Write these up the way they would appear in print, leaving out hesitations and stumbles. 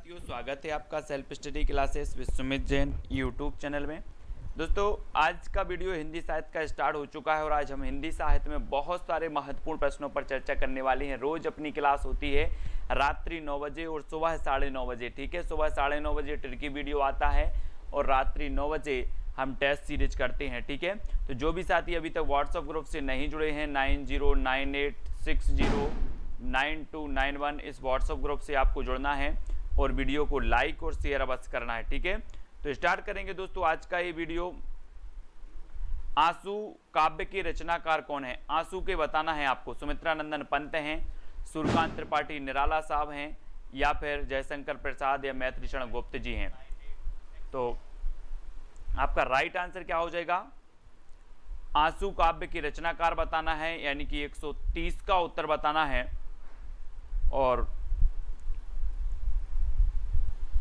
साथियों, स्वागत है आपका self study classes with Sumit Jain YouTube channel में। दोस्तों, आज का वीडियो हिंदी साहित्य का स्टार्ट हो चुका है और आज हम हिंदी साहित्य में बहुत सारे महत्वपूर्ण प्रश्नों पर चर्चा करने वाले हैं। रोज अपनी क्लास होती है रात्रि 9 बजे और सुबह 9:30 बजे। ठीक है, सुबह 9:30 बजे ट्रिकी वीडियो आता है और रात्रि 9 बजे हम टेस्ट सीरीज करते हैं। ठीक है, तो जो भी साथी अभी तक व्हाट्सएप ग्रुप से नहीं जुड़े हैं 9098609291 इस व्हाट्सएप ग्रुप से आपको जुड़ना है और वीडियो को लाइक और शेयर अवश्य करना है। ठीक है, तो स्टार्ट करेंगे दोस्तों आज का ये वीडियो। आंसू काव्य के रचनाकार कौन है? आंसू के बताना है आपको। सुमित्रा नंदन पंत हैं, सूर्यकांत त्रिपाठी निराला साहब हैं, या फिर जयशंकर प्रसाद या मैत्रीशरण गुप्त जी हैं। तो आपका राइट आंसर क्या हो जाएगा? आंसू काव्य की रचनाकार बताना है, यानी कि 130 का उत्तर बताना है। और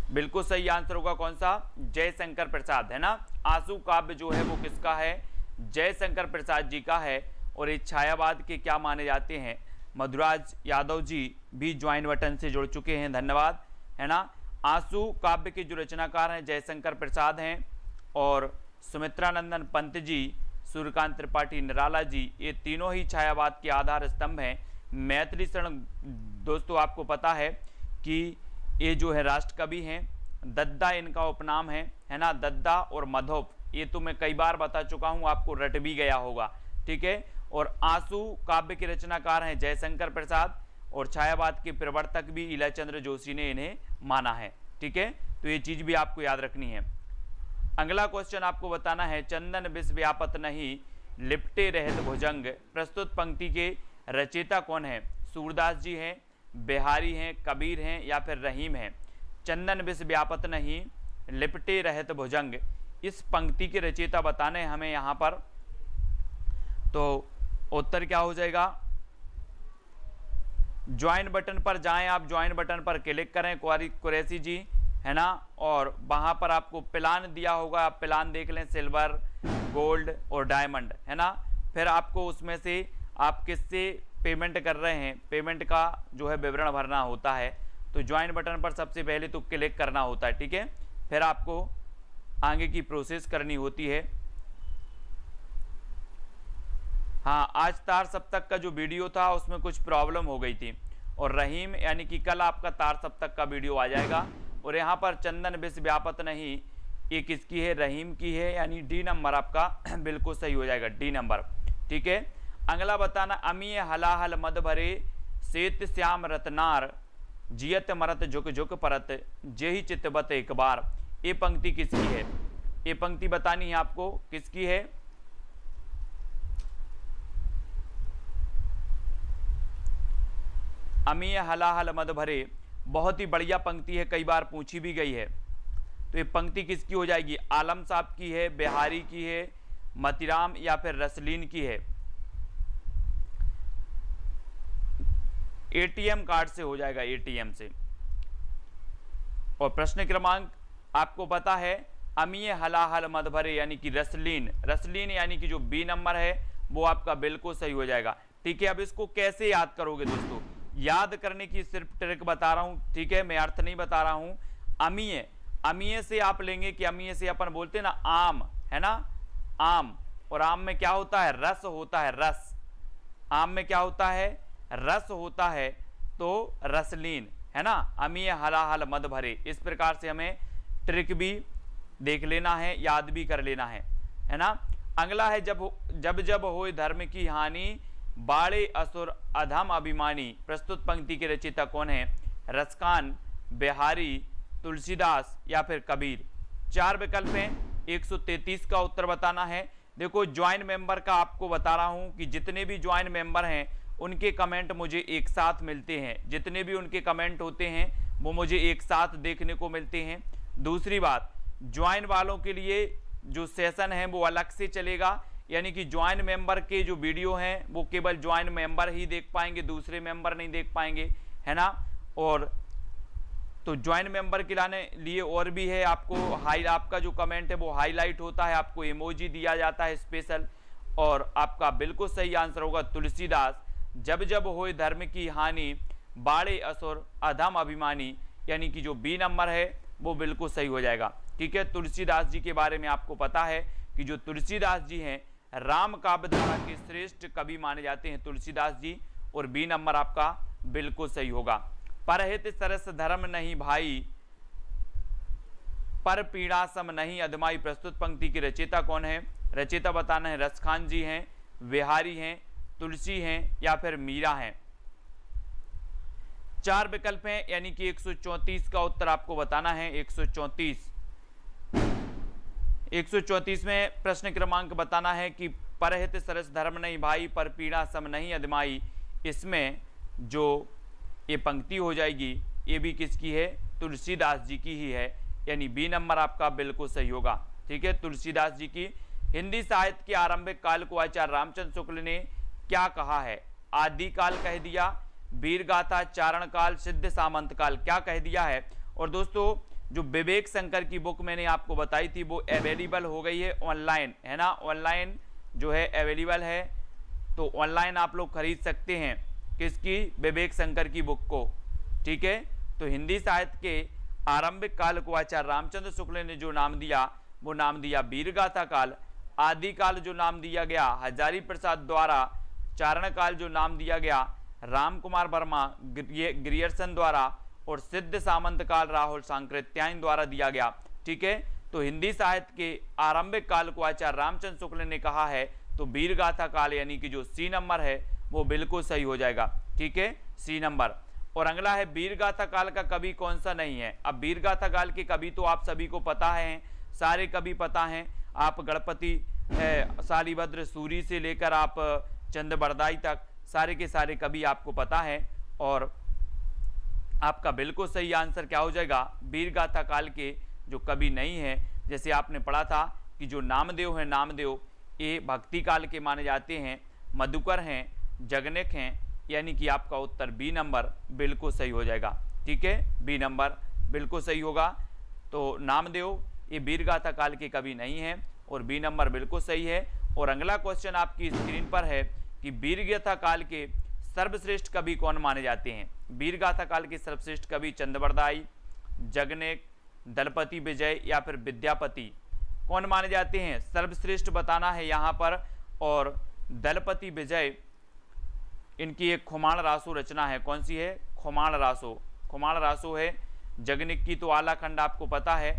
बिल्कुल सही आंसर होगा कौन सा? जयशंकर प्रसाद, है ना। आंसू काव्य जो है वो किसका है? जयशंकर प्रसाद जी का है। और ये छायावाद के क्या माने जाते हैं? मधुराज यादव जी भी ज्वाइन बटन से जुड़ चुके हैं, धन्यवाद, है ना। आंसू काव्य के जो रचनाकार हैं जयशंकर प्रसाद हैं, और सुमित्रा नंदन पंत जी, सूर्यकांत त्रिपाठी निराला जी, ये तीनों ही छायावाद के आधार स्तंभ हैं। मैथिलीशरण दोस्तों आपको पता है कि ये जो है राष्ट्र कवि हैं। दद्दा इनका उपनाम है ना। दद्दा और मधोप, ये तो मैं कई बार बता चुका हूँ, आपको रट भी गया होगा। ठीक है, और आंसू काव्य के रचनाकार हैं जयशंकर प्रसाद, और छायावाद के प्रवर्तक भी इलाचंद्र जोशी ने इन्हें माना है। ठीक है, तो ये चीज भी आपको याद रखनी है। अगला क्वेश्चन आपको बताना है, चंदन विष व्यापत नहीं लिपटे रहत भुजंग प्रस्तुत पंक्ति के रचयिता कौन है? सूरदास जी हैं, बिहारी हैं, कबीर हैं, या फिर रहीम हैं। चंदन विष व्यापत नहीं लिपटे रहत भुजंग, इस पंक्ति के रचयिता बताने हमें यहाँ पर। तो उत्तर क्या हो जाएगा? ज्वाइन बटन पर जाएं, आप ज्वाइन बटन पर क्लिक करें कुरैशी जी, है ना। और वहां पर आपको प्लान दिया होगा, आप प्लान देख लें, सिल्वर, गोल्ड और डायमंड, है ना। फिर आपको उसमें से आप किससे पेमेंट कर रहे हैं, पेमेंट का जो है विवरण भरना होता है। तो ज्वाइन बटन पर सबसे पहले तो क्लिक करना होता है। ठीक है, फिर आपको आगे की प्रोसेस करनी होती है। हाँ, आज तार सप्तक का जो वीडियो था उसमें कुछ प्रॉब्लम हो गई थी, और रहीम यानी कि कल आपका तार सप्तक का वीडियो आ जाएगा। और यहाँ पर चंदन विष व्यापत नहीं, ये किसकी है? रहीम की है, यानी डी नंबर आपका बिल्कुल सही हो जाएगा, डी नंबर। ठीक है, अगला बताना, अमीय हलाहल मद भरे सेत श्याम रतनार जियत मरत झुक झुक परत जेहि चितबत एक बार, ये पंक्ति किसकी है? ये पंक्ति बतानी है आपको, किसकी है? अमीय हलाहल मद भरे, बहुत ही बढ़िया पंक्ति है, कई बार पूछी भी गई है। तो ये पंक्ति किसकी हो जाएगी? आलम साहब की है, बिहारी की है, मतीराम या फिर रसलीन की है? एटीएम कार्ड से हो जाएगा, एटीएम से। और प्रश्न क्रमांक आपको पता है, अमीय हलाहल मद भरे यानी कि रसलीन, रसलीन यानी कि जो बी नंबर है वो आपका बिल्कुल सही हो जाएगा। ठीक है, अब इसको कैसे याद करोगे दोस्तों? याद करने की सिर्फ ट्रिक बता रहा हूं, ठीक है, मैं अर्थ नहीं बता रहा हूं। अमीय, अमीय से आप लेंगे कि अमीय से अपन बोलते हैं ना आम, है ना, आम। और आम में क्या होता है? रस होता है, रस। आम में क्या होता है? रस होता है, तो रसलीन, है ना। अमीय हलाहल मद भरे, इस प्रकार से हमें ट्रिक भी देख लेना है, याद भी कर लेना है ना। अगला है, जब होए धर्म की हानि बाड़े असुर अधम अभिमानी, प्रस्तुत पंक्ति के रचयिता कौन है? रसकान, बिहारी, तुलसीदास या फिर कबीर? 4 विकल्प हैं, 133 का उत्तर बताना है। देखो, ज्वाइन मेंबर का आपको बता रहा हूं कि जितने भी ज्वाइन मेंबर हैं उनके कमेंट मुझे एक साथ मिलते हैं, जितने भी उनके कमेंट होते हैं वो मुझे एक साथ देखने को मिलते हैं। दूसरी बात, ज्वाइन वालों के लिए जो सेशन है वो अलग से चलेगा, यानी कि ज्वाइन मेंबर के जो वीडियो हैं वो केवल ज्वाइन मेंबर ही देख पाएंगे, दूसरे मेंबर नहीं देख पाएंगे, है ना। और तो ज्वाइन मेंबर के लिए और भी है, आपको आपका जो कमेंट है वो हाईलाइट होता है, आपको इमोजी दिया जाता है स्पेशल। और आपका बिल्कुल सही आंसर होगा तुलसीदास, जब होए धर्म की हानि बाड़े असुर अधम अभिमानी, यानी कि जो बी नंबर है वो बिल्कुल सही हो जाएगा। ठीक है, तुलसीदास जी के बारे में आपको पता है कि जो तुलसीदास जी हैं राम काव्य धारा के श्रेष्ठ कवि माने जाते हैं तुलसीदास जी, और बी नंबर आपका बिल्कुल सही होगा। परहित सरस धर्म नहीं भाई, पर पीड़ा सम नहीं अधमाई। प्रस्तुत पंक्ति की रचयिता कौन है? रचयिता बताना है, रसखान जी हैं, बिहारी हैं, तुलसी हैं या फिर मीरा हैं। 4 विकल्प हैं, यानी कि 134 का उत्तर आपको बताना है। 134 में प्रश्न क्रमांक बताना है कि परहित सरस धर्म नहीं भाई, पर पीड़ा सम नहीं अधमाई। इसमें जो ये पंक्ति हो जाएगी ये भी किसकी है? तुलसीदास जी की ही है, यानी बी नंबर आपका बिल्कुल सही होगा। ठीक है, तुलसीदास जी की। हिंदी साहित्य के आरंभिक काल को आचार्य रामचंद्र शुक्ल ने क्या कहा है? आदि काल कह दिया, वीर गाथा, चारण काल, सिद्ध सामंत काल, क्या कह दिया है? और दोस्तों जो विवेक शंकर की बुक मैंने आपको बताई थी वो अवेलेबल हो गई है ऑनलाइन, है ना, ऑनलाइन जो है अवेलेबल है, तो ऑनलाइन आप लोग खरीद सकते हैं किसकी? विवेक शंकर की बुक को। ठीक है, तो हिंदी साहित्य के आरंभिक काल को आचार्य रामचंद्र शुक्ल ने जो नाम दिया वो नाम दिया वीरगाथा काल। आदि काल जो नाम दिया गया हजारी प्रसाद द्वारा, चारण काल जो नाम दिया गया राम कुमार वर्मा ग्रियर्सन द्वारा, और सिद्ध सामंत काल राहुल सांकृत्यायन द्वारा दिया गया। ठीक है, तो हिंदी साहित्य के आरंभिक काल को आचार्य रामचंद्र शुक्ल ने कहा है, तो वीरगाथा काल यानी कि जो सी नंबर है वो बिल्कुल सही हो जाएगा। ठीक है, सी नंबर। और अगला है वीरगाथा काल का कवि कौन सा नहीं है? अब वीरगाथा काल के कवि तो आप सभी को पता है, सारे कवि पता हैं, आप गणपति शालिभद्र सूरी से लेकर आप चंद्रबरदाई तक सारे के सारे कवि आपको पता है, और आपका बिल्कुल सही आंसर क्या हो जाएगा? वीरगाथा काल के जो कवि नहीं है, जैसे आपने पढ़ा था कि जो नामदेव है, नामदेव ये भक्ति काल के माने जाते हैं, मधुकर हैं, जगनेक हैं, यानी कि आपका उत्तर बी नंबर बिल्कुल सही हो जाएगा। ठीक है, बी नंबर बिल्कुल सही होगा। तो नामदेव ये वीरगाथा काल के कवि नहीं है, और बी नंबर बिल्कुल सही है। और अगला क्वेश्चन आपकी स्क्रीन पर है कि वीरगाथा काल के सर्वश्रेष्ठ कवि कौन माने जाते हैं? वीरगाथा काल के सर्वश्रेष्ठ कवि चंद्रबरदाई, जगनेक, दलपति विजय या फिर विद्यापति, कौन माने जाते हैं? सर्वश्रेष्ठ बताना है यहाँ पर। और दलपति विजय इनकी एक खुमाण रासो रचना है, कौन सी है? खुमाण रासो, खुमाण रासो है। जगनेक की तो आला खंड आपको पता है।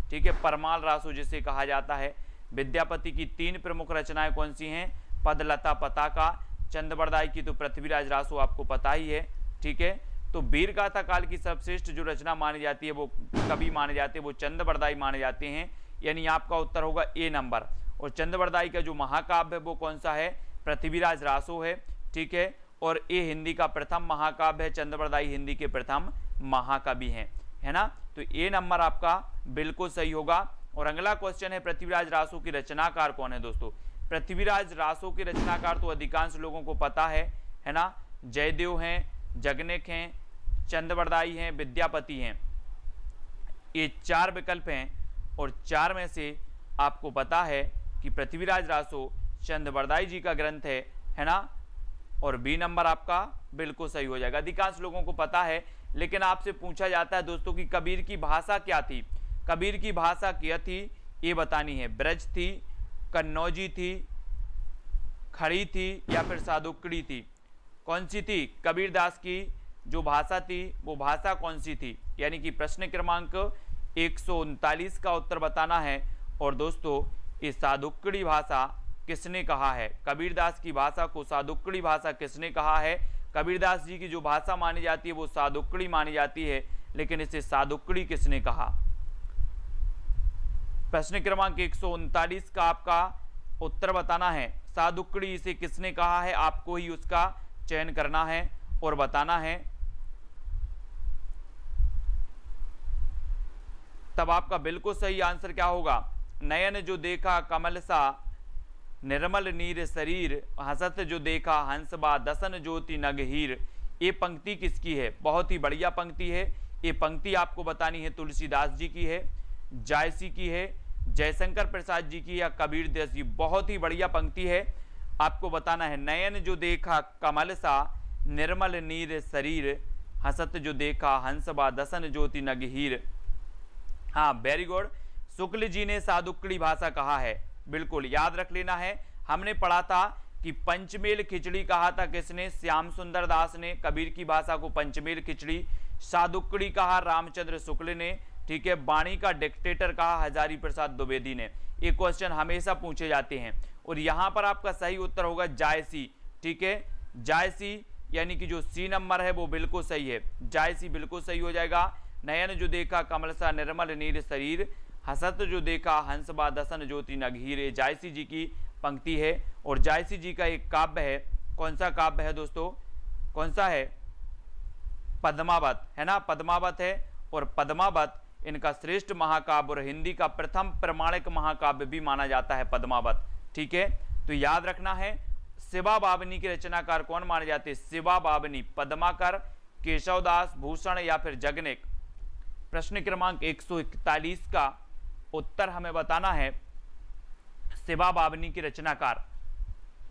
ठीक है, परमाल रासो जिसे कहा जाता है। विद्यापति की 3 प्रमुख रचनाएं कौन सी हैं? पदलता, पताका। चंद्रबरदाई की तो पृथ्वीराज रासो आपको पता ही है। ठीक है, तो वीरगाथा काल की सर्वश्रेष्ठ जो रचना मानी जाती है, वो कवि माने जाते हैं, वो चंद्रबरदाई माने जाते हैं, यानी आपका उत्तर होगा ए नंबर। और चंद्रबरदाई का जो महाकाव्य है वो कौन सा है? पृथ्वीराज रासो है। ठीक है, और ये हिंदी का प्रथम महाकाव्य है, चंद्रबरदाई हिंदी के प्रथम महाकवि हैं, है ना। तो ए नंबर आपका बिल्कुल सही होगा। और अगला क्वेश्चन है पृथ्वीराज रासो की रचनाकार कौन है? दोस्तों पृथ्वीराज रासो के रचनाकार तो अधिकांश लोगों को पता है ना। जयदेव हैं, जगनेक हैं, चंद्रबरदाई हैं, विद्यापति हैं। ये 4 विकल्प हैं, और 4 में से आपको पता है कि पृथ्वीराज रासो चंद्रबरदाई जी का ग्रंथ है ना। और बी नंबर आपका बिल्कुल सही हो जाएगा। अधिकांश लोगों को पता है, लेकिन आपसे पूछा जाता है दोस्तों कि कबीर की भाषा क्या थी? कबीर की भाषा क्या थी ये बतानी है। ब्रज थी, कन्नौजी थी, खड़ी थी या फिर सादुक्कड़ी थी? कौन सी थी? कबीरदास की जो भाषा थी वो भाषा कौन सी थी? यानी कि प्रश्न क्रमांक 139 का उत्तर बताना है। और दोस्तों ये सादुक्कड़ी भाषा किसने कहा है? कबीरदास की भाषा को सादुक्कड़ी भाषा किसने कहा है? कबीरदास जी की जो भाषा मानी जाती है वो सादुक्कड़ी मानी जाती है, लेकिन इसे सादुक्कड़ी किसने कहा? प्रश्न क्रमांक 139 का आपका उत्तर बताना है। सादुक्कड़ी इसे किसने कहा है? आपको ही उसका चयन करना है और बताना है। तब आपका बिल्कुल सही आंसर क्या होगा? नयन जो देखा कमल सा, निर्मल नीर शरीर, हंसत जो देखा हंसबा, दसन ज्योति नगहीर। ये पंक्ति किसकी है? बहुत ही बढ़िया पंक्ति है। ये पंक्ति आपको बतानी है तुलसीदास जी की है, जायसी की है, जयशंकर प्रसाद जी की या कबीरदास जी। बहुत ही बढ़िया पंक्ति है, आपको बताना है। नयन जो देखा कमल सा, निर्मल नीर शरीर, हसत जो देखा हंसबा दसन ज्योति नगहीर। हाँ, वेरी गुड। शुक्ल जी ने सादुक्कड़ी भाषा कहा है, बिल्कुल याद रख लेना है। हमने पढ़ा था कि पंचमेल खिचड़ी कहा था किसने? श्याम सुंदर दास ने। कबीर की भाषा को पंचमेल खिचड़ी। सादुक्कड़ी कहा रामचंद्र शुक्ल ने, ठीक है। बाणी का डिक्टेटर कहा हजारी प्रसाद द्विवेदी ने। ये क्वेश्चन हमेशा पूछे जाते हैं। और यहां पर आपका सही उत्तर होगा जायसी, ठीक है। जायसी यानी कि जो सी नंबर है वो बिल्कुल सही है, जायसी बिल्कुल सही हो जाएगा। नयन जो देखा कमल सा निर्मल नीर शरीर, हसत जो देखा हंसबा दसन ज्योति नगहीर, जायसी जी की पंक्ति है। और जायसी जी का एक काव्य है, कौन सा काव्य है दोस्तों? कौन सा है? पद्मावत, है ना, पद्मावत है। और पद्मावत इनका श्रेष्ठ महाकाव्य और हिंदी का प्रथम प्रमाणिक महाकाव्य भी माना जाता है पद्मावत, ठीक है। तो याद रखना है। शिवा बावनी के रचनाकार कौन माने जाते हैं? शिवा बावनी, पद्माकर, केशवदास, भूषण या फिर जगनेक। प्रश्न क्रमांक 141 का उत्तर हमें बताना है। शिवा बावनी के रचनाकार,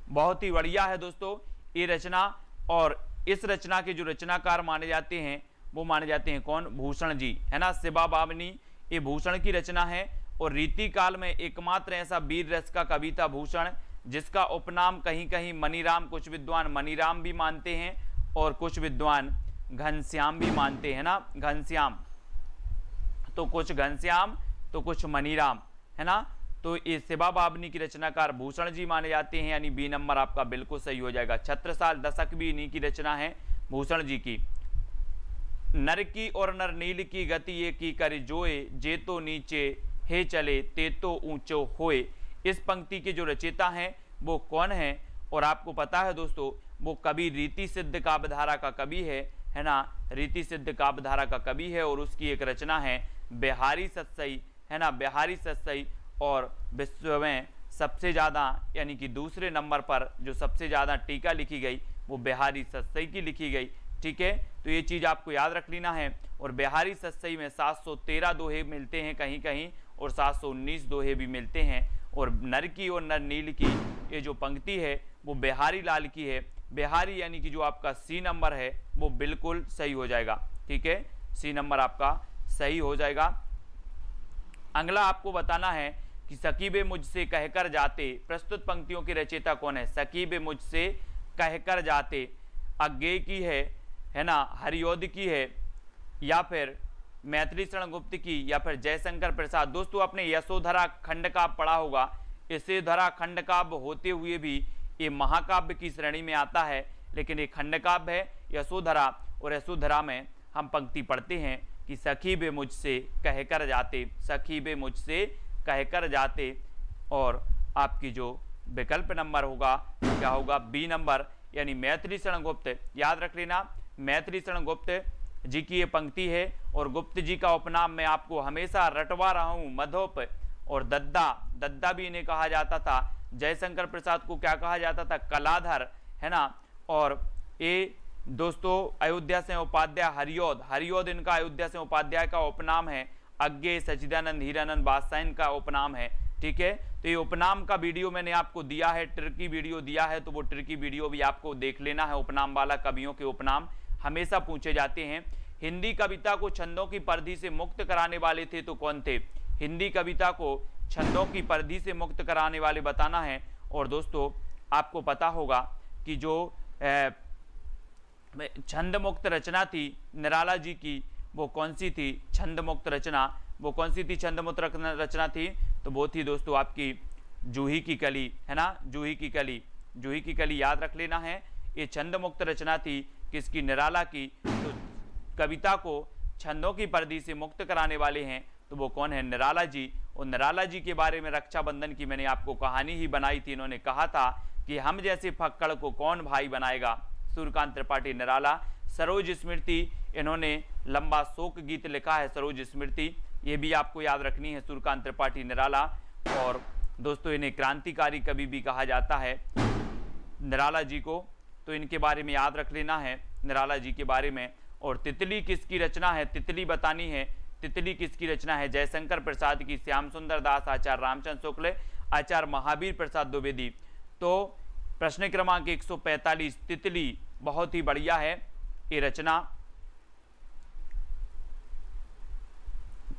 बहुत ही बढ़िया है दोस्तों ये रचना। और इस रचना के जो रचनाकार माने जाते हैं वो माने जाते हैं कौन? भूषण जी, है ना। शिवा बावनी ये भूषण की रचना है। और रीति काल में एकमात्र ऐसा वीर रस का कवि था भूषण, जिसका उपनाम कहीं कहीं मनीराम, कुछ विद्वान मनीराम भी मानते हैं और कुछ विद्वान घनश्याम भी मानते हैं ना, घनश्याम। तो कुछ घनश्याम तो कुछ मनीराम, है ना। तो ये शिवा बावनी की रचनाकार भूषण जी माने जाते हैं, यानी बी नंबर आपका बिल्कुल सही हो जाएगा। छत्रसाल दशक भी इन्हीं की रचना है, भूषण जी की। नर की और नर नील की गति ये की कर जोए, जे तो नीचे हे चले ते तो ऊंचो होए। इस पंक्ति के जो रचयिता हैं वो कौन है? और आपको पता है दोस्तों, वो कवि रीति सिद्ध काव्यधारा का कवि है ना, रीति सिद्ध काव्यधारा का कवि है। और उसकी एक रचना है बिहारी सतसई, है ना, बिहारी सतसई। और विश्व में सबसे ज़्यादा यानी कि दूसरे नंबर पर जो सबसे ज़्यादा टीका लिखी गई वो बिहारी सतसई की लिखी गई, ठीक है। तो ये चीज़ आपको याद रख लेना है। और बिहारी सतसई में 713 दोहे मिलते हैं कहीं कहीं और 719 दोहे भी मिलते हैं। और नर की और नर नील की ये जो पंक्ति है वो बिहारी लाल की है। बिहारी यानी कि जो आपका सी नंबर है वो बिल्कुल सही हो जाएगा, ठीक है। सी नंबर आपका सही हो जाएगा। अगला आपको बताना है कि सकीबे मुझसे कहकर जाते, प्रस्तुत पंक्तियों के रचयिता कौन है? सकीबे मुझसे कहकर जाते अज्ञेय की है ना, हरियोध की है, या फिर मैथिली शरण गुप्त की, या फिर जयशंकर प्रसाद। दोस्तों आपने यशोधरा खंड काव्य पढ़ा होगा। यशोधरा खंड काव्य होते हुए भी ये महाकाव्य की श्रेणी में आता है, लेकिन ये खंड काव्य है यशोधरा। और यशोधरा में हम पंक्ति पढ़ते हैं कि सखी बे मुझसे कहकर जाते, सखी बे मुझसे कहकर जाते। और आपकी जो विकल्प नंबर होगा क्या होगा? बी नंबर, यानी मैथिली शरण गुप्त। याद रख लेना, मैथिली शरण गुप्त जी की ये पंक्ति है। और गुप्त जी का उपनाम मैं आपको हमेशा रटवा रहा हूँ, मधोप और दद्दा, दद्दा भी इन्हें कहा जाता था। जयशंकर प्रसाद को क्या कहा जाता था? कलाधर, है ना। और ये दोस्तों अयोध्या से उपाध्याय हरियोध, हरियोध इनका अयोध्या से उपाध्याय का उपनाम है। अज्ञेय, सच्चिदानंद, हीरानंद, बादशाह इनका उपनाम है, ठीक है। तो ये उपनाम का वीडियो मैंने आपको दिया है, ट्रिकी वीडियो दिया है, तो वो ट्रिकी वीडियो भी आपको देख लेना है। उपनाम वाला, कवियों के उपनाम हमेशा पूछे जाते हैं। हिंदी कविता को छंदों की परिधि से मुक्त कराने वाले थे तो कौन थे? हिंदी कविता को छंदों की परिधि से मुक्त कराने वाले बताना है। और दोस्तों आपको पता होगा कि जो छंद मुक्त रचना थी निराला जी की, वो कौन सी थी? छंद मुक्त रचना वो कौन सी थी? छंद मुक्त रचना थी तो वो थी दोस्तों आपकी जूही की कली, है ना, जूही की कली। जूही की कली याद रख लेना है। ये छंद मुक्त रचना थी किसकी? निराला की। तो कविता को छंदों की परिधि से मुक्त कराने वाले हैं तो वो कौन है? निराला जी। और निराला जी के बारे में रक्षाबंधन की मैंने आपको कहानी ही बनाई थी। इन्होंने कहा था कि हम जैसे फक्कड़ को कौन भाई बनाएगा? सूर्यकांत त्रिपाठी निराला। सरोज स्मृति, इन्होंने लंबा शोक गीत लिखा है, सरोज स्मृति, ये भी आपको याद रखनी है, सूर्यकांत त्रिपाठी निराला। और दोस्तों इन्हें क्रांतिकारी कवि भी कहा जाता है निराला जी को, तो इनके बारे में याद रख लेना है निराला जी के बारे में। और तितली किसकी रचना है? तितली बतानी है। तितली किसकी रचना है? जयशंकर प्रसाद की, श्याम सुंदर दास, आचार्य रामचंद्र शुक्ल, आचार्य महावीर प्रसाद द्विवेदी। तो प्रश्न क्रमांक 145 तितली, बहुत ही बढ़िया है ये रचना।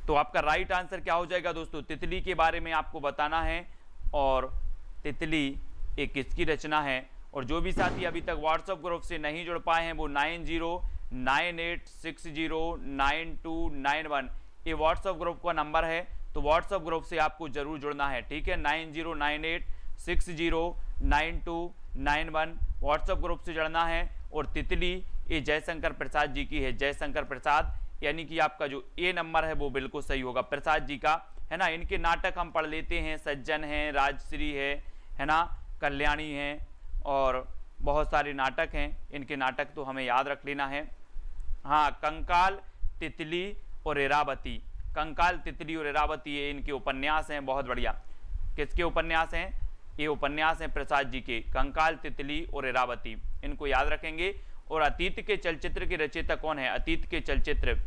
तो आपका राइट आंसर क्या हो जाएगा दोस्तों, तितली के बारे में आपको बताना है और तितली एक किसकी रचना है। और जो भी साथी अभी तक व्हाट्सएप ग्रुप से नहीं जुड़ पाए हैं वो 9098609291 ये व्हाट्सएप ग्रुप का नंबर है, तो व्हाट्सएप ग्रुप से आपको जरूर जुड़ना है, ठीक है। 9098609291 व्हाट्सएप ग्रुप से जुड़ना है। और तितली ये जयशंकर प्रसाद जी की है, जयशंकर प्रसाद, यानी कि आपका जो ए नंबर है वो बिल्कुल सही होगा, प्रसाद जी का, है ना। इनके नाटक हम पढ़ लेते हैं, सज्जन है, राजश्री है ना, कल्याणी है, और बहुत सारे नाटक हैं, इनके नाटक तो हमें याद रख लेना है। हाँ, कंकाल, तितली और इरावती, कंकाल, तितली और इरावती ये इनके उपन्यास हैं, बहुत बढ़िया। किसके उपन्यास हैं? ये उपन्यास हैं प्रसाद जी के, कंकाल, तितली और इरावती, इनको याद रखेंगे। और अतीत के चलचित्र के रचयिता कौन है? अतीत के चलचित्र,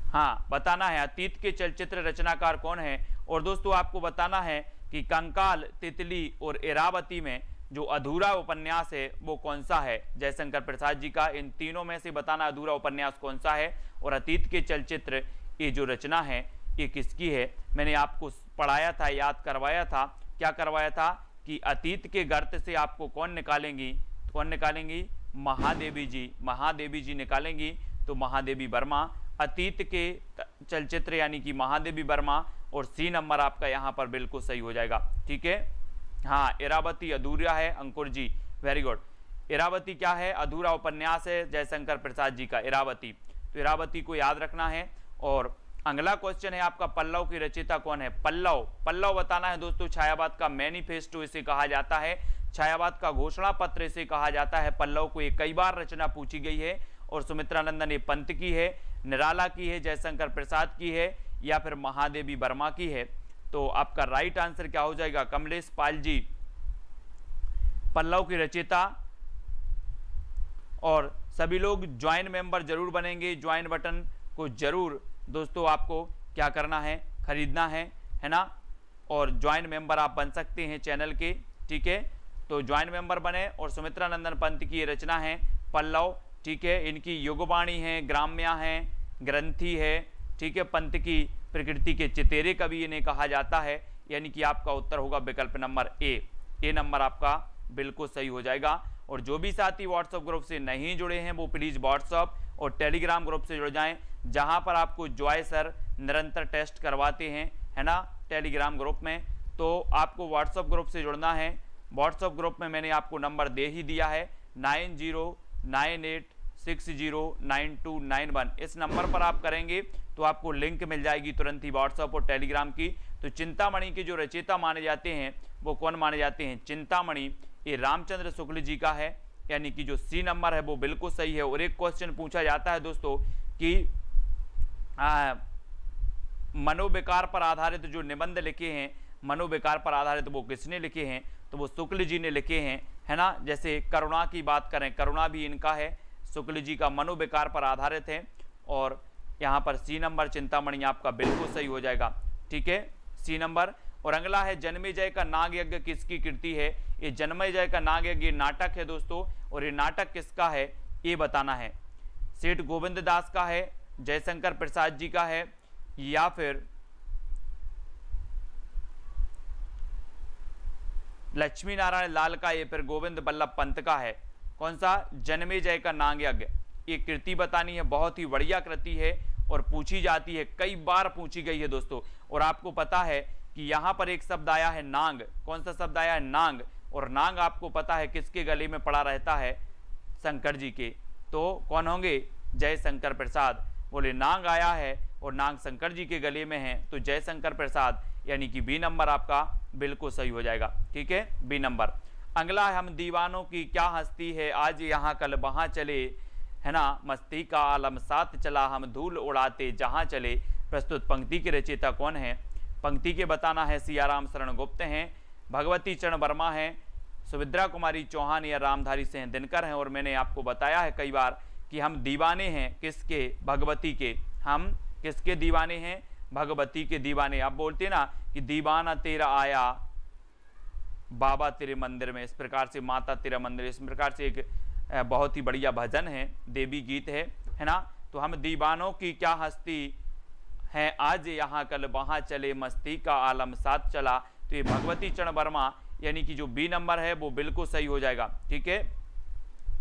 हाँ बताना है, अतीत के चलचित्र रचनाकार कौन है। और दोस्तों आपको बताना है कि कंकाल, तितली और इरावती में जो अधूरा उपन्यास है वो कौन सा है, जयशंकर प्रसाद जी का। इन तीनों में से बताना अधूरा उपन्यास कौन सा है। और अतीत के चलचित्र ये जो रचना है ये किसकी है? मैंने आपको पढ़ाया था, याद करवाया था, क्या करवाया था कि अतीत के गर्त से आपको कौन निकालेंगी, कौन निकालेंगी? महादेवी जी, महादेवी जी निकालेंगी। तो महादेवी वर्मा, अतीत के चलचित्र यानी कि महादेवी वर्मा, और सी नंबर आपका यहाँ पर बिल्कुल सही हो जाएगा, ठीक है। हाँ, इरावती अधूरा है, अंकुर जी वेरी गुड। इरावती क्या है? अधूरा उपन्यास है जयशंकर प्रसाद जी का, इरावती। तो इरावती को याद रखना है। और अगला क्वेश्चन है आपका, पल्लव की रचयिता कौन है? पल्लव, पल्लव बताना है दोस्तों। छायावाद का मैनिफेस्टो इसे कहा जाता है, छायावाद का घोषणा पत्र इसे कहा जाता है। पल्लव को ये कई बार रचना पूछी गई है। और सुमित्रानंदन ये पंत की है, निराला की है, जयशंकर प्रसाद की है, या फिर महादेवी वर्मा की है। तो आपका राइट आंसर क्या हो जाएगा? कमलेश पाल जी, पल्लव की रचयिता। और सभी लोग ज्वाइन मेंबर जरूर बनेंगे, ज्वाइन बटन को जरूर दोस्तों आपको क्या करना है? खरीदना है ना। और ज्वाइन मेंबर आप बन सकते हैं चैनल के, ठीक है। तो ज्वाइन मेंबर बने। और सुमित्रानंदन पंत की ये रचना है पल्लव, ठीक है। इनकी युगवाणी है, ग्राम्या है, ग्रंथि है, ठीक है। पंत की प्रकृति के चितेरे कवि इन्हें कहा जाता है, यानी कि आपका उत्तर होगा विकल्प नंबर ए, ए नंबर आपका बिल्कुल सही हो जाएगा। और जो भी साथी व्हाट्सएप ग्रुप से नहीं जुड़े हैं वो प्लीज़ व्हाट्सएप और टेलीग्राम ग्रुप से जुड़ जाएं, जहां पर आपको जॉय सर निरंतर टेस्ट करवाते हैं, है ना, टेलीग्राम ग्रुप में। तो आपको व्हाट्सएप ग्रुप से जुड़ना है। व्हाट्सएप ग्रुप में मैंने आपको नंबर दे ही दिया है, 9098609291। इस नंबर पर आप करेंगे तो आपको लिंक मिल जाएगी तुरंत ही व्हाट्सएप और टेलीग्राम की। तो चिंतामणि के जो रचयिता माने जाते हैं वो कौन माने जाते हैं? चिंतामणि ये रामचंद्र शुक्ल जी का है, यानी कि जो सी नंबर है वो बिल्कुल सही है। और एक क्वेश्चन पूछा जाता है दोस्तों कि मनोविकार पर आधारित जो निबंध लिखे हैं, मनोविकार पर आधारित वो किसने लिखे हैं? तो वो शुक्ल जी ने लिखे हैं, है ना। जैसे करुणा की बात करें, करुणा भी इनका है, शुक्ल जी का मनोविकार पर आधारित है। और यहाँ पर सी नंबर चिंतामणि आपका बिल्कुल सही हो जाएगा, ठीक है, सी नंबर। और अगला है जन्मेजय का नाग यज्ञ किसकी कृति है? ये जन्मेजय का नाग यज्ञ नाटक है दोस्तों। और ये नाटक किसका है ये बताना है। सेठ गोविंद दास का है, जयशंकर प्रसाद जी का है, या फिर लक्ष्मी नारायण लाल का, ये फिर गोविंद बल्लभ पंत का है। कौन सा? जन्मेजय का नाग यज्ञ। ये कृति बतानी है, बहुत ही बढ़िया कृति है और पूछी जाती है, कई बार पूछी गई है दोस्तों। और आपको पता है कि यहाँ पर एक शब्द आया है नांग, कौन सा शब्द आया है? नांग। और नांग आपको पता है किसके गले में पड़ा रहता है? शंकर जी के। तो कौन होंगे? जयशंकर प्रसाद। बोले नांग आया है और नांग शंकर जी के गले में है, तो जयशंकर प्रसाद, यानी कि बी नंबर आपका बिल्कुल सही हो जाएगा, ठीक है, बी नंबर। अगला है, हम दीवानों की क्या हस्ती है, आज यहाँ कल वहाँ चले, है ना, मस्ती का आलम साथ चला, हम धूल उड़ाते जहाँ चले। प्रस्तुत पंक्ति के रचयिता कौन है? पंक्ति के बताना है, सियाराम शरण गुप्त हैं, भगवती चरण वर्मा हैं, सुभद्रा कुमारी चौहान या रामधारी सिंह दिनकर हैं। और मैंने आपको बताया है कई बार कि हम दीवाने हैं किसके? भगवती के। हम किसके दीवाने हैं? भगवती के दीवाने। आप बोलते ना कि दीवाना तेरा आया बाबा तेरे मंदिर में, इस प्रकार से माता तेरा मंदिर, इस प्रकार से एक बहुत ही बढ़िया भजन है, देवी गीत है ना। तो हम दीवानों की क्या हस्ती है, आज यहाँ कल वहाँ चले, मस्ती का आलम साथ चला। तो ये भगवती चरण वर्मा यानी कि जो बी नंबर है वो बिल्कुल सही हो जाएगा। ठीक है,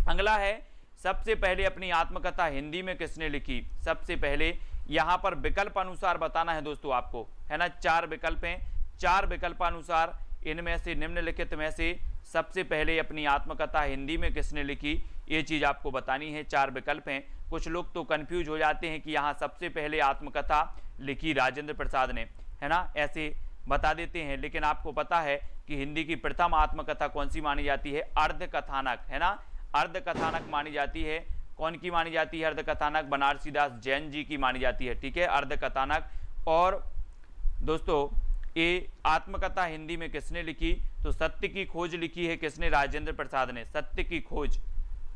अगला है सबसे पहले अपनी आत्मकथा हिंदी में किसने लिखी। सबसे पहले यहाँ पर विकल्प अनुसार बताना है दोस्तों आपको, है ना। 4 विकल्प हैं, 4 विकल्पानुसार इनमें से निम्नलिखित में से सबसे पहले अपनी आत्मकथा हिंदी में किसने लिखी, ये चीज आपको बतानी है। 4 विकल्प हैं। कुछ लोग तो कंफ्यूज हो जाते हैं कि यहाँ सबसे पहले आत्मकथा लिखी राजेंद्र प्रसाद ने, है ना, ऐसे बता देते हैं। लेकिन आपको पता है कि हिंदी की प्रथम आत्मकथा कौन सी मानी जाती है, अर्ध कथानक, है ना, अर्ध कथानक मानी जाती है। कौन की मानी जाती है अर्ध कथानक, बनारसी दास जैन जी की मानी जाती है। ठीक है, अर्ध कथानक। और दोस्तों ये आत्मकथा हिंदी में किसने लिखी, तो सत्य की खोज लिखी है किसने, राजेंद्र प्रसाद ने, सत्य की खोज।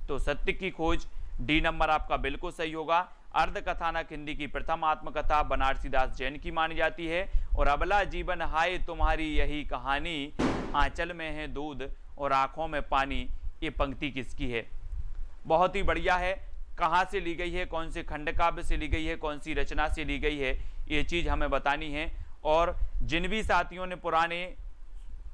तो सत्य की खोज डी नंबर आपका बिल्कुल सही होगा। अर्ध कथानक हिंदी की प्रथम आत्मकथा बनारसी दास जैन की मानी जाती है। और अबला जीवन हाय तुम्हारी यही कहानी, आंचल में है दूध और आंखों में पानी, ये पंक्ति किसकी है। बहुत ही बढ़िया है। कहाँ से ली गई है, कौन से खंड काव्य से ली गई है, कौन सी रचना से ली गई है, ये चीज हमें बतानी है। और जिन भी साथियों ने पुराने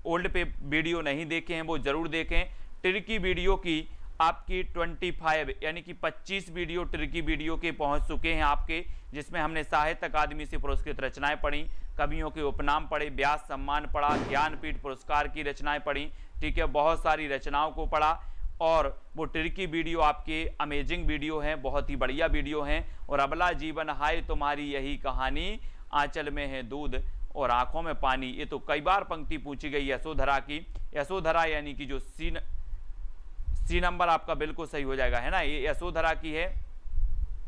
ओल्ड पे वीडियो नहीं देखे हैं वो जरूर देखें। ट्रिकी वीडियो की आपकी 25 यानी कि 25 वीडियो ट्रिकी वीडियो के पहुंच चुके हैं आपके, जिसमें हमने साहित्य अकादमी से पुरस्कृत रचनाएं पढ़ी, कवियों के उपनाम पढ़े, व्यास सम्मान पढ़ा, ज्ञानपीठ पुरस्कार की रचनाएं पढ़ी। ठीक है, बहुत सारी रचनाओं को पढ़ा। और वो ट्रिकी वीडियो आपके अमेजिंग वीडियो हैं, बहुत ही बढ़िया वीडियो हैं। और अबला जीवन हाय तुम्हारी यही कहानी, आंचल में है दूध और आंखों में पानी, ये तो कई बार पंक्ति पूछी गई यशोधरा की। यशोधरा यानी कि जो सी नंबर आपका बिल्कुल सही हो जाएगा, है ना, ये यशोधरा की है।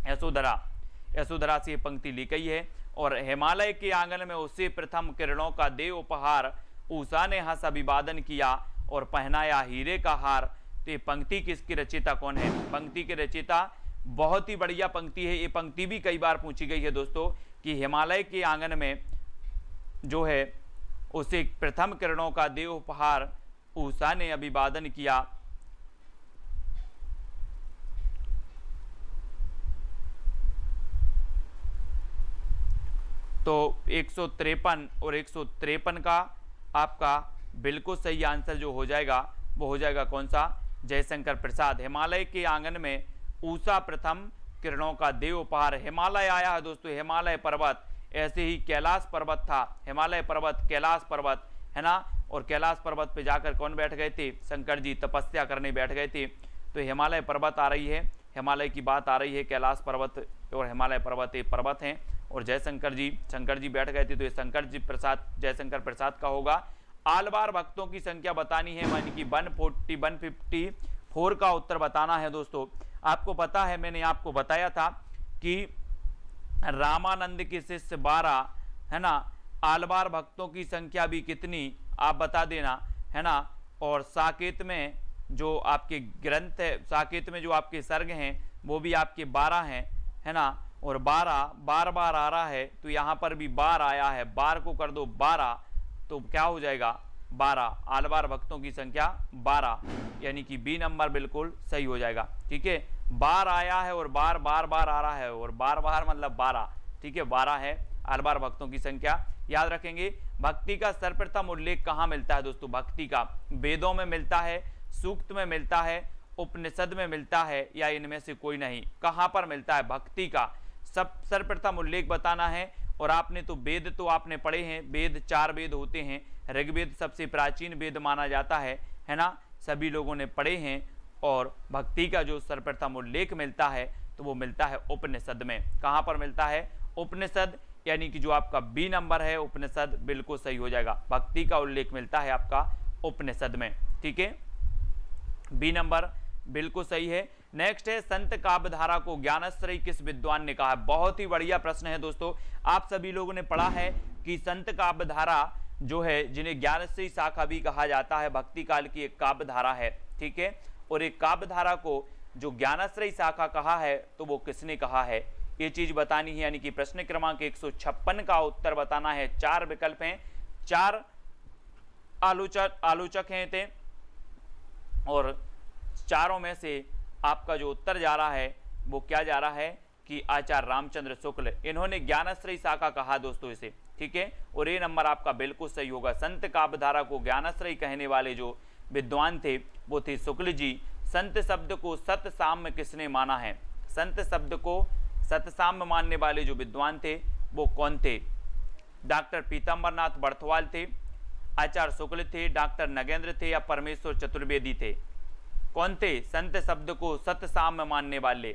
यशोधरा से ये पंक्ति ली गई है। और हिमालय के आंगन में उसे प्रथम किरणों का दे उपहार, उषा ने हंस अभिवादन किया और पहनाया हीरे का हार। तो ये पंक्ति किसकी रचयिता कौन है, पंक्ति के रचयिता, बहुत ही बढ़िया पंक्ति है। ये पंक्ति भी कई बार पूछी गई है दोस्तों कि हिमालय के आंगन में जो है उसे प्रथम किरणों का दे उपहार, उषा ने अभिवादन किया। तो 153 और 153 का आपका बिल्कुल सही आंसर जो हो जाएगा वो हो जाएगा कौन सा, जयशंकर प्रसाद। हिमालय के आंगन में उषा प्रथम किरणों का दे उपहार। हिमालय आया है दोस्तों, हिमालय पर्वत, ऐसे ही कैलाश पर्वत था, हिमालय पर्वत, कैलाश पर्वत, है ना। और कैलाश पर्वत पे जाकर कौन बैठ गए थे, शंकर जी तपस्या करने बैठ गए थे। तो हिमालय पर्वत आ रही है, हिमालय की बात आ रही है, कैलाश पर्वत और हिमालय पर्वत ये पर्वत हैं। और जयशंकर जी, शंकर जी बैठ गए थे, तो ये शंकर जी प्रसाद, जयशंकर प्रसाद का होगा। आलवार भक्तों की संख्या बतानी है, यानी कि 154 का उत्तर बताना है दोस्तों। आपको पता है, मैंने आपको बताया था कि रामानंद के शिष्य 12, है ना, आलवार भक्तों की संख्या भी कितनी आप बता देना, है ना। और साकेत में जो आपके ग्रंथ है, साकेत में जो आपके सर्ग हैं वो भी आपके 12 हैं, है ना। और 12 बार बार आ रहा है, तो यहाँ पर भी बार आया है, बार को कर दो 12, तो क्या हो जाएगा 12। आलवार भक्तों की संख्या 12, यानी कि बी नंबर बिल्कुल सही हो जाएगा। ठीक है, बार आया है और बार बार बार आ रहा है, और बार बार मतलब 12। ठीक है, 12 है आलवार भक्तों की संख्या, याद रखेंगे। भक्ति का सर्वप्रथम उल्लेख कहाँ मिलता है दोस्तों, भक्ति का वेदों में मिलता है, सूक्त में मिलता है, उपनिषद में मिलता है, या इनमें से कोई नहीं। कहाँ पर मिलता है भक्ति का सर्वप्रथम उल्लेख बताना है। और आपने तो वेद तो आपने पढ़े हैं, वेद 4 वेद होते हैं, ऋग्वेद सबसे प्राचीन वेद माना जाता है ना, सभी लोगों ने पढ़े हैं। और भक्ति का जो सर्वप्रथम उल्लेख मिलता है तो वो मिलता है उपनिषद में। कहाँ पर मिलता है, उपनिषद, यानी कि जो आपका बी नंबर है उपनिषद बिल्कुल सही हो जाएगा। भक्ति का उल्लेख मिलता है आपका उपनिषद में। ठीक है, बी नंबर बिल्कुल सही है। नेक्स्ट है, संत काव्यधारा को ज्ञानश्रयी किस विद्वान ने कहा है। बहुत ही बढ़िया प्रश्न है दोस्तों। आप सभी लोगों ने पढ़ा है कि संत काव्यधारा जो है, जिन्हें ज्ञानश्रयी शाखा भी कहा जाता है, भक्ति काल की एक काव्यधारा है। ठीक है, और एक काव्यधारा को जो ज्ञानश्रयी शाखा कहा है तो वो किसने कहा है, ये चीज बतानी है। यानी कि प्रश्न क्रमांक 156 का उत्तर बताना है। 4 विकल्प हैं, 4 आलोचक हैं थे, और चारों में से आपका जो उत्तर जा रहा है वो क्या जा रहा है, कि आचार्य रामचंद्र शुक्ल, इन्होंने ज्ञानाश्रयी शाखा कहा दोस्तों इसे, ठीक है। और ये नंबर आपका बिल्कुल सही होगा। संत काव्यधारा को ज्ञानाश्रयी कहने वाले जो विद्वान थे वो थे शुक्ल जी। संत शब्द को सतसाम्य किसने माना है? संत शब्द को सतसाम्य मानने वाले जो विद्वान थे वो कौन थे? डॉक्टर पीताम्बरनाथ बर्थवाल थे, आचार्य शुक्ल थे, डॉक्टर नगेंद्र थे या परमेश्वर चतुर्वेदी थे? कौन थे संत शब्द को सतसाम्य मानने वाले?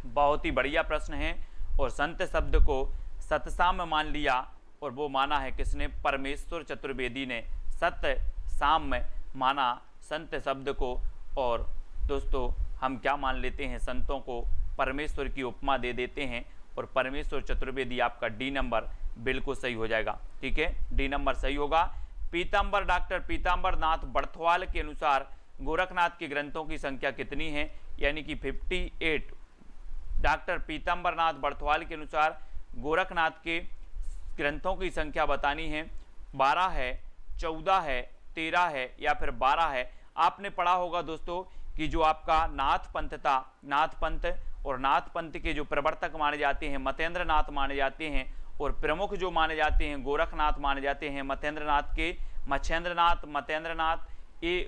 बहुत ही बढ़िया प्रश्न है। और संत शब्द को सतसाम्य मान लिया और वो माना है किसने? परमेश्वर चतुर्वेदी ने सतसाम्य माना संत शब्द को। और दोस्तों हम क्या मान लेते हैं? संतों को परमेश्वर की उपमा दे देते हैं और परमेश्वर चतुर्वेदी आपका डी नंबर बिल्कुल सही हो जाएगा, ठीक है। डी नंबर सही होगा। पीताम्बर, डॉक्टर पीताम्बरनाथ बर्थवाल के अनुसार गोरखनाथ के ग्रंथों की संख्या कितनी है? यानी कि 58। डॉक्टर पीताम्बरनाथ बर्थवाल के अनुसार गोरखनाथ के ग्रंथों की संख्या बतानी है। 12 है, 14 है, 13 है या फिर 12 है। आपने पढ़ा होगा दोस्तों कि जो आपका नाथ पंथ था, नाथ पंथ और नाथ पंथ के जो प्रवर्तक माने जाते हैं मतेंद्र नाथ माने जाते हैं, और प्रमुख जो माने जाते हैं गोरखनाथ माने जाते हैं मतेंद्र नाथ के। मच्छेंद्र नाथ, मतेंद्र नाथ ये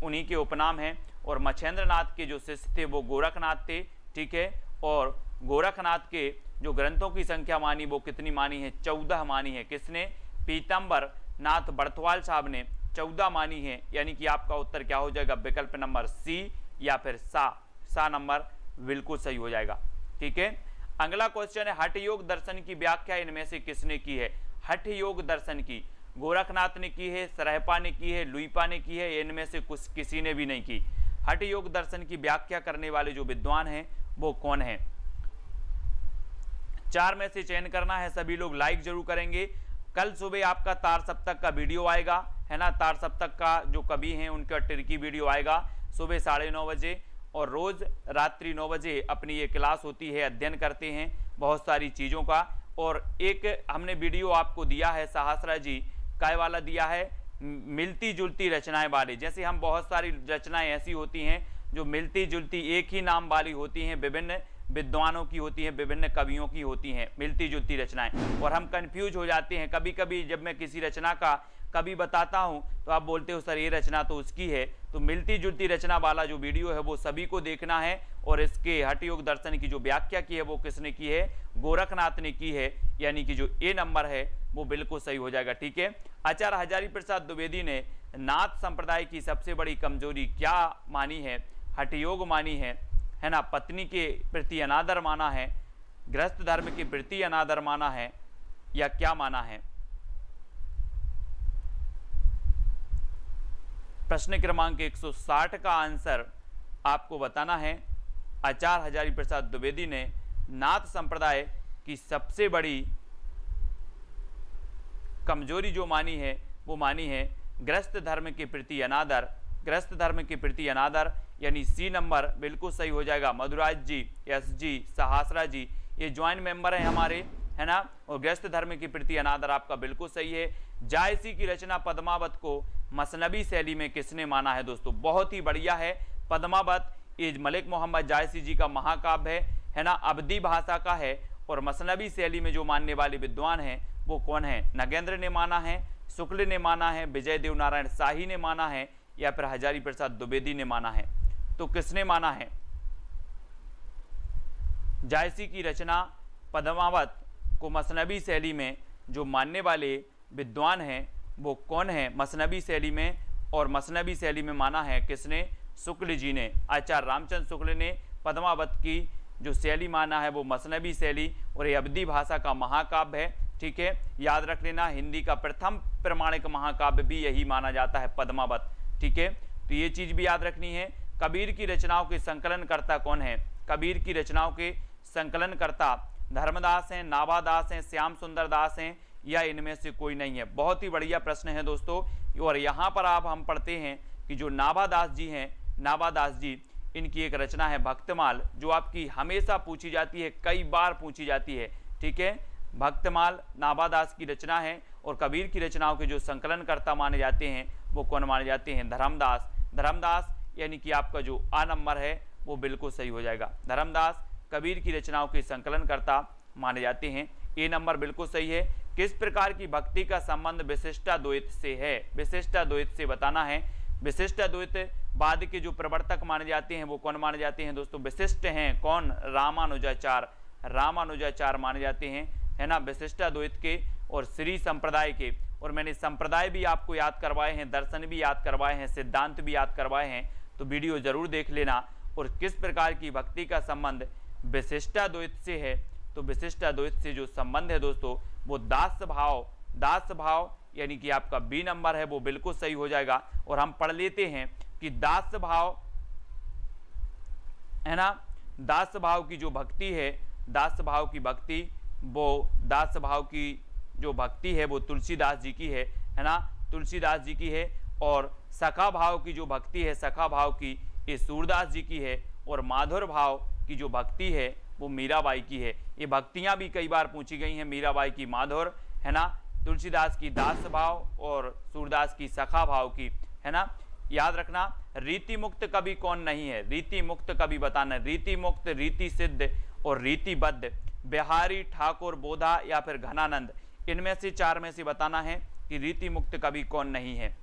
उन्हीं के उपनाम हैं। और मच्छेंद्र नाथ के जो शिष्य थे वो गोरखनाथ थे, ठीक है। और गोरखनाथ के जो ग्रंथों की संख्या मानी वो कितनी मानी है? 14 मानी है। किसने? पीताम्बर नाथ बर्थवाल साहब ने 14 मानी है। यानी कि आपका उत्तर क्या हो जाएगा? विकल्प नंबर सी या फिर सा नंबर बिल्कुल सही हो जाएगा, ठीक है। अगला क्वेश्चन है, हठ योग दर्शन की व्याख्या इनमें से किसने की है? हठ योग दर्शन की गोरखनाथ ने की है, सरहपा ने की है, लुईपा ने की है, इनमें से कुछ किसी ने भी नहीं की। हठ योग दर्शन की व्याख्या करने वाले जो विद्वान हैं वो कौन है? 4 में से चयन करना है। सभी लोग लाइक जरूर करेंगे। कल सुबह आपका तार सप्तक का वीडियो आएगा, है ना। तार सप्तक का जो कवि हैं उनका टिरकी वीडियो आएगा सुबह 9:30 बजे, और रोज रात्रि 9 बजे अपनी ये क्लास होती है। अध्ययन करते हैं बहुत सारी चीज़ों का। और एक हमने वीडियो आपको दिया है, सहस्रा जी काय वाला दिया है, मिलती जुलती रचनाएं वाले। जैसे हम बहुत सारी रचनाएं ऐसी होती हैं जो मिलती जुलती एक ही नाम वाली होती हैं, विभिन्न विद्वानों की होती हैं, विभिन्न कवियों की होती हैं मिलती जुलती रचनाएं, और हम कंफ्यूज हो जाते हैं। कभी कभी जब मैं किसी रचना का कभी बताता हूं तो आप बोलते हो सर ये रचना तो उसकी है। तो मिलती जुलती रचना वाला जो वीडियो है वो सभी को देखना है। और इसके हठ योग दर्शन की जो व्याख्या की है वो किसने की है? गोरखनाथ ने की है। यानी कि जो ए नंबर है वो बिल्कुल सही हो जाएगा, ठीक है। आचार्य हजारी प्रसाद द्विवेदी ने नाथ संप्रदाय की सबसे बड़ी कमजोरी क्या मानी है? हठ योग मानी है ना। पत्नी के प्रति अनादर माना है, गृहस्थ धर्म के प्रति अनादर माना है, या क्या माना है? प्रश्न क्रमांक 160 का आंसर आपको बताना है। आचार्य हजारी प्रसाद द्विवेदी ने नाथ संप्रदाय की सबसे बड़ी कमजोरी जो मानी है वो मानी है गृहस्थ धर्म के प्रति अनादर। गृहस्थ धर्म के प्रति अनादर यानी सी नंबर बिल्कुल सही हो जाएगा। मधुराज जी, एस जी, सहस्रा जी ये ज्वाइंट मेंबर हैं हमारे, है ना। और गृहस्थ धर्म के प्रति अनादर आपका बिल्कुल सही है। जायसी की रचना पद्मावत को मसनबी शैली में किसने माना है? दोस्तों बहुत ही बढ़िया है। पद्मावत ये मलिक मोहम्मद जायसी जी का महाकाव्य है ना, अवधी भाषा का है। और मसनबी शैली में जो मानने वाले विद्वान हैं वो कौन है? नगेंद्र ने माना है, शुक्ल ने माना है, विजय देव नारायण शाही ने माना है, या फिर हजारी प्रसाद द्विवेदी ने माना है? तो किसने माना है? जायसी की रचना पद्मावत को मसनबी शैली में जो मानने वाले विद्वान हैं वो कौन है? मसनबी शैली में, और मसनबी शैली में माना है किसने? शुक्ल जी ने। आचार्य रामचंद्र शुक्ल ने पद्मावत की जो शैली माना है वो मसनबी शैली, और ये अवधी भाषा का महाकाव्य है, ठीक है। याद रख लेना, हिंदी का प्रथम प्रमाणिक महाकाव्य भी यही माना जाता है, पद्मावत, ठीक है। तो ये चीज भी याद रखनी है। कबीर की रचनाओं के संकलनकर्ता कौन है? कबीर की रचनाओं के संकलनकर्ता धर्मदास हैं, नाभादास हैं, श्याम सुंदर दास हैं, या इनमें से कोई नहीं है? बहुत ही बढ़िया प्रश्न है दोस्तों। और यहाँ पर आप हम पढ़ते हैं कि जो नाभादास जी हैं, नाभादास जी इनकी एक रचना है भक्तमाल, जो आपकी हमेशा पूछी जाती है, कई बार पूछी जाती है, ठीक है। भक्तमाल नाभादास की रचना है। और कबीर की रचनाओं के जो संकलनकर्ता माने जाते हैं वो कौन माने जाते हैं? धर्मदास। धर्मदास यानी कि आपका जो आ नंबर है वो बिल्कुल सही हो जाएगा। धर्मदास कबीर की रचनाओं के संकलनकर्ता माने जाते हैं। ए नंबर बिल्कुल सही है। किस प्रकार की भक्ति का संबंध विशिष्टाद्वैत से है? विशिष्टाद्वैत से बताना है। विशिष्टाद्वैत बाद के जो प्रवर्तक माने जाते हैं वो कौन माने जाते हैं दोस्तों? विशिष्ट हैं कौन? रामानुजाचार्य। रामानुजाचार्य माने जाते हैं, है ना, विशिष्टाद्वैत के और श्री संप्रदाय के। और मैंने संप्रदाय भी आपको याद करवाए हैं, दर्शन भी याद करवाए हैं, सिद्धांत भी याद करवाए हैं, तो वीडियो जरूर देख लेना। और किस प्रकार की भक्ति का संबंध विशिष्टाद्वैत से है? तो विशिष्टाद्वैत से जो संबंध है दोस्तों वो दास भाव, दास भाव यानी कि आपका बी नंबर है वो बिल्कुल सही हो जाएगा। और हम पढ़ लेते हैं कि दास भाव, है ना, दास भाव की जो भक्ति है, दास भाव की भक्ति, वो दास भाव की जो भक्ति है वो तुलसीदास जी की है ना, तुलसीदास जी की है। और सखा भाव की जो भक्ति है, सखा भाव की, ये सूरदास जी की है। और माधुर भाव की जो भक्ति है वो मीराबाई की है। ये भक्तियां भी कई बार पूछी गई हैं, मीराबाई की माधुर, है ना, तुलसीदास की दास भाव और सूरदास की सखा भाव की, है ना। याद रखना, रीति मुक्त कवि कौन नहीं है? रीति मुक्त कवि बताना। रीति मुक्त, रीति सिद्ध और रीतिबद्ध, बिहारी, ठाकुर, बोधा या फिर घनानंद, इनमें से चार में से बताना है कि रीति मुक्त कवि कौन नहीं है।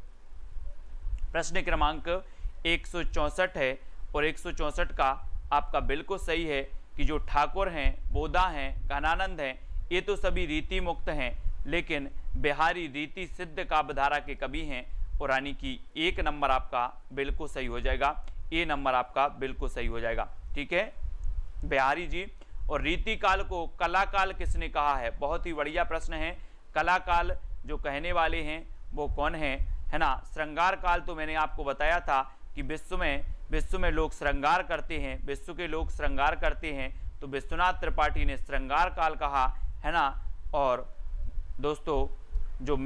प्रश्न क्रमांक 164 है और 164 का आपका बिल्कुल सही है कि जो ठाकुर हैं, बोधा हैं, घनानंद हैं, ये तो सभी रीति मुक्त हैं, लेकिन बिहारी रीति सिद्ध काव्यधारा के कवि हैं। और यानी कि एक नंबर आपका बिल्कुल सही हो जाएगा, ए नंबर आपका बिल्कुल सही हो जाएगा, ठीक है, बिहारी जी। और रीति काल को कलाकाल किसने कहा है? बहुत ही बढ़िया प्रश्न है। कलाकाल जो कहने वाले हैं वो कौन है? है ना, श्रृंगार काल तो मैंने आपको बताया था कि विश्व में लोग श्रृंगार करते हैं, विश्व के लोग श्रृंगार करते हैं, तो विश्वनाथ त्रिपाठी ने श्रृंगार काल कहा, है ना। और दोस्तों जो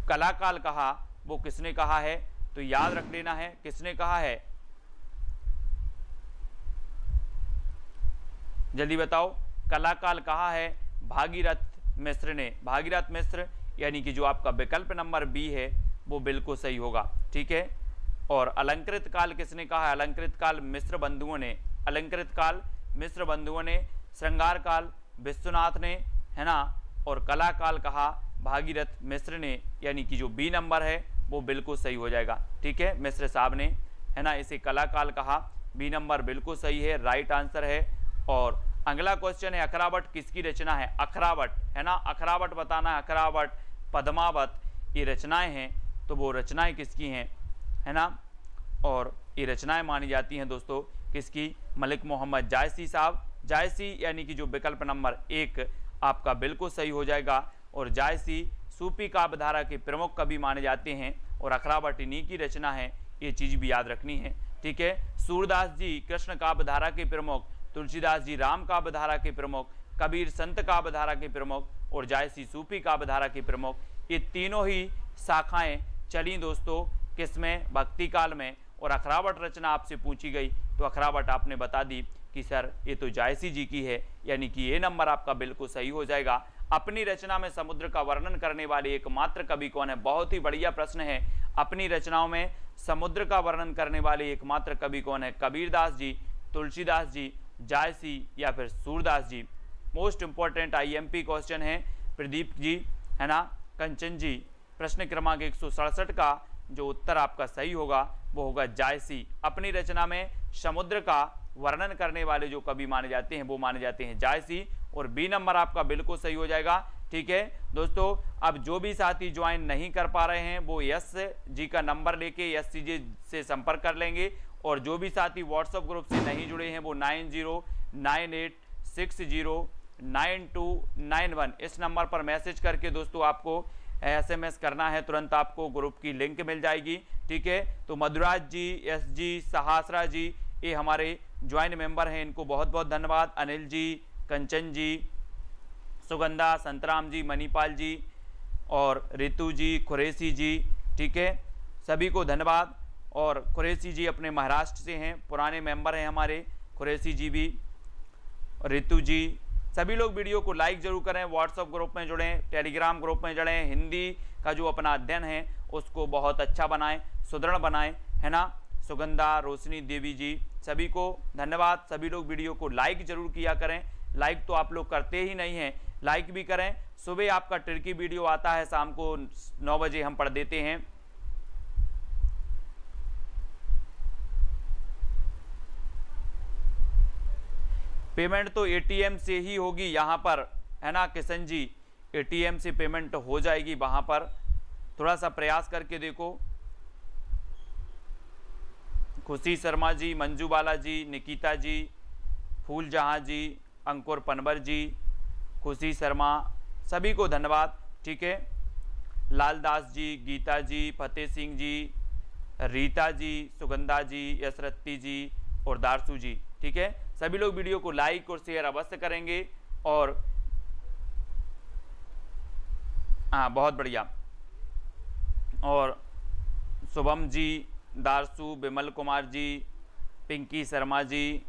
कलाकाल कहा वो किसने कहा है? तो याद रख लेना है किसने कहा है, जल्दी बताओ। कलाकाल कहा है भागीरथ मिश्र ने। भागीरथ मिश्र यानी कि जो आपका विकल्प नंबर बी है वो बिल्कुल सही होगा, ठीक है। और अलंकृत काल किसने कहा है? अलंकृत काल मिश्र बंधुओं ने। अलंकृत काल मिश्र बंधुओं ने, श्रृंगार काल विश्वनाथ ने, है ना। और कला काल कहा भागीरथ मिश्र ने, यानी कि जो बी नंबर है वो बिल्कुल सही हो जाएगा, ठीक है, मिश्र साहब ने, है ना। इसे कला काल कहा, बी नंबर बिल्कुल सही है, राइट आंसर है। और अगला क्वेश्चन है अखरावट किसकी रचना है? अखरावट, है ना, अखरावट बताना है। अखरावट, पद्मावत, ये रचनाएं हैं, तो वो रचनाएं किसकी हैं, है ना। और ये रचनाएं मानी जाती हैं दोस्तों किसकी? मलिक मोहम्मद जायसी साहब। जायसी यानी कि जो विकल्प नंबर एक आपका बिल्कुल सही हो जाएगा। और जायसी सूफी काव्यधारा के प्रमुख कवि माने जाते हैं और अखरावट इन्हीं की रचना है, ये चीज़ भी याद रखनी है, ठीक है। सूरदास जी कृष्ण काव्यधारा के प्रमुख, तुलसीदास जी राम काव्यधारा के प्रमुख, कबीर संत काव्यधारा के प्रमुख और जायसी सूफी काव्यधारा के प्रमुख, ये तीनों ही शाखाएं चली दोस्तों किसमें? भक्ति काल में। और अखरावट रचना आपसे पूछी गई तो अखरावट आपने बता दी कि सर ये तो जायसी जी की है, यानी कि ये नंबर आपका बिल्कुल सही हो जाएगा। अपनी रचना में समुद्र का वर्णन करने वाले एकमात्र कवि कौन है? बहुत ही बढ़िया प्रश्न है। अपनी रचनाओं में समुद्र का वर्णन करने वाले एकमात्र कवि कौन है? कबीरदास जी, तुलसीदास जी, जायसी या फिर सूरदास जी। मोस्ट इंपॉर्टेंट आईएमपी क्वेश्चन है प्रदीप जी, है ना, कंचन जी। प्रश्न क्रमांक 167 का जो उत्तर आपका सही होगा वो होगा जायसी। अपनी रचना में समुद्र का वर्णन करने वाले जो कवि माने जाते हैं वो माने जाते हैं जायसी। और बी नंबर आपका बिल्कुल सही हो जाएगा, ठीक है दोस्तों। अब जो भी साथी ज्वाइन नहीं कर पा रहे हैं वो यस जी का नंबर लेके यस जी से संपर्क कर लेंगे। और जो भी साथी व्हाट्सएप ग्रुप से नहीं जुड़े हैं वो 9098609291 इस नंबर पर मैसेज करके दोस्तों आपको SMS करना है, तुरंत आपको ग्रुप की लिंक मिल जाएगी, ठीक है। तो मधुराज जी, एस जी, सहासरा जी, ये हमारे ज्वाइन मेंबर हैं, इनको बहुत बहुत धन्यवाद। अनिल जी, कंचन जी, सुगंधा, संतराम जी, मणिपाल जी और रितु जी, कुरैशी जी, ठीक है, सभी को धन्यवाद। और कुरैशी जी अपने महाराष्ट्र से हैं, पुराने मेंबर हैं हमारे, कुरैशी जी भी, रितु जी, सभी लोग वीडियो को लाइक जरूर करें, व्हाट्सएप ग्रुप में जुड़ें, टेलीग्राम ग्रुप में जुड़ें, हिंदी का जो अपना अध्ययन है उसको बहुत अच्छा बनाएं, सुदृढ़ बनाएं, है ना। सुगंधा, रोशनी देवी जी, सभी को धन्यवाद। सभी लोग वीडियो को लाइक जरूर किया करें, लाइक तो आप लोग करते ही नहीं हैं, लाइक भी करें। सुबह आपका ट्रिकी वीडियो आता है, शाम को 9 बजे हम पढ़ देते हैं। पेमेंट तो एटीएम से ही होगी यहाँ पर, है ना किशन जी, एटीएम से पेमेंट हो जाएगी वहाँ पर। थोड़ा सा प्रयास करके देखो। खुशी शर्मा जी, मंजू बाला जी, निकिता जी, फूल जहाँ जी, अंकुर पनवर जी, खुशी शर्मा, सभी को धन्यवाद। ठीक है, लालदास जी, गीता जी, फतेह सिंह जी, रीता जी, सुगंधा जी, यशरत्ती जी और दारसू जी। ठीक है, सभी लोग वीडियो को लाइक और शेयर अवश्य करेंगे। और हाँ, बहुत बढ़िया। और शुभम जी, दारसू, विमल कुमार जी, पिंकी शर्मा जी,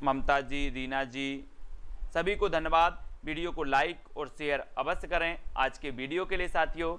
ममता जी, रीना जी, सभी को धन्यवाद। वीडियो को लाइक और शेयर अवश्य करें। आज के वीडियो के लिए साथियों